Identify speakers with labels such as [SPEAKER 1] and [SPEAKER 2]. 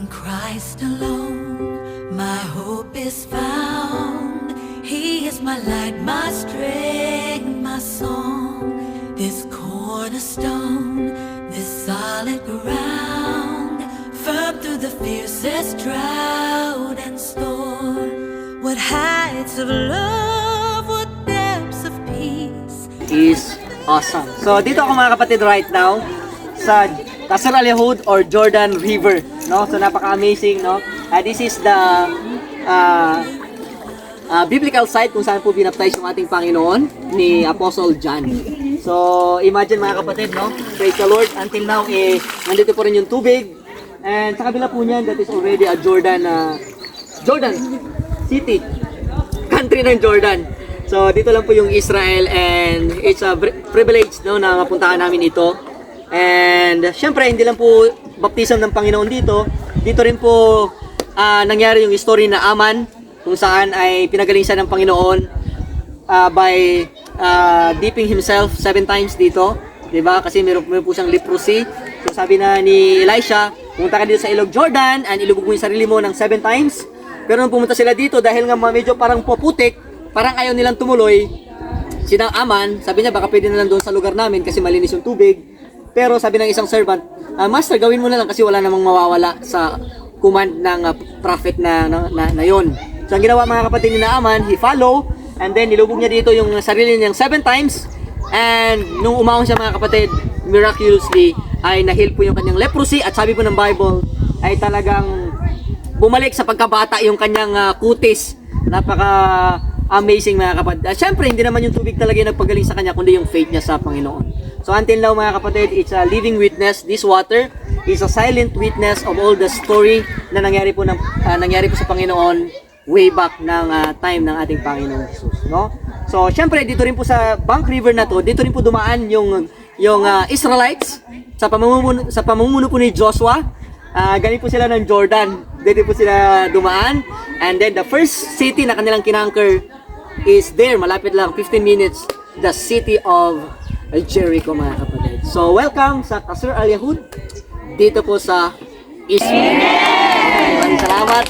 [SPEAKER 1] Christ alone, my hope is found. He is my light, my strength, my song. This cornerstone, this solid ground, firm through the fiercest drought and storm. What heights of love, what depths of peace
[SPEAKER 2] is awesome. So dito ako mga kapatid right now sa Qasr Al-Yahud or Jordan River, no? So napaka-amazing, no? This is the biblical site kung saan po binaptize yung ating Panginoon ni Apostle John. So imagine mga kapatid, no? Praise the Lord. Until now nandito po rin yung tubig. And sa kabila po niyan, that is already a Jordan City, country ng Jordan. So dito lang po yung Israel, and it's a privilege, no, na mapuntahan namin ito. And syempre hindi lang po baptism ng Panginoon dito. Dito rin po nangyari yung story na Aman, kung saan ay pinagaling siya ng Panginoon by dipping himself 7 times dito, 'di ba? Kasi meron po siyang leprosy. So sabi na ni Elisha, pumunta ka dito sa Ilog Jordan and ilubog mo yung sarili mo ng 7 times. Pero nung pumunta sila dito, dahil nga medyo parang puputik, parang ayaw nilang tumuloy, sinang Aman, sabi niya baka pwede na lang doon sa lugar namin kasi malinis yung tubig. Pero sabi ng isang servant, Master, gawin mo na lang kasi wala namang mawawala sa command ng prophet na yon. So ang ginawa mga kapatid ni Aman, he follow, and then nilubog niya dito yung sarili niyang 7 times. And nung umahon siya mga kapatid, miraculously ay nahil po yung kanyang leprosy, at sabi po ng Bible ay talagang bumalik sa pagkabata yung kanyang kutis. Napaka amazing mga kapatid. Siyempre hindi naman yung tubig talaga yung nagpagaling sa kanya, kundi yung faith niya sa Panginoon. So until now mga kapatid, it's a living witness. This water is a silent witness of all the story na nangyari po sa Panginoon way back ng time ng ating Panginoon Jesus, no? So siyempre dito rin po sa Bank River na to, dito rin po dumaan yung Israelites sa pamumuno po ni Joshua. Galing po sila ng Jordan. Dito po sila dumaan, and then the first city na kanilang kinanker is there, malapit lang, 15 minutes, the city of Jericho mga kapatid. So welcome sa Qasr Al-Yahud dito po sa Israel. Maraming salamat.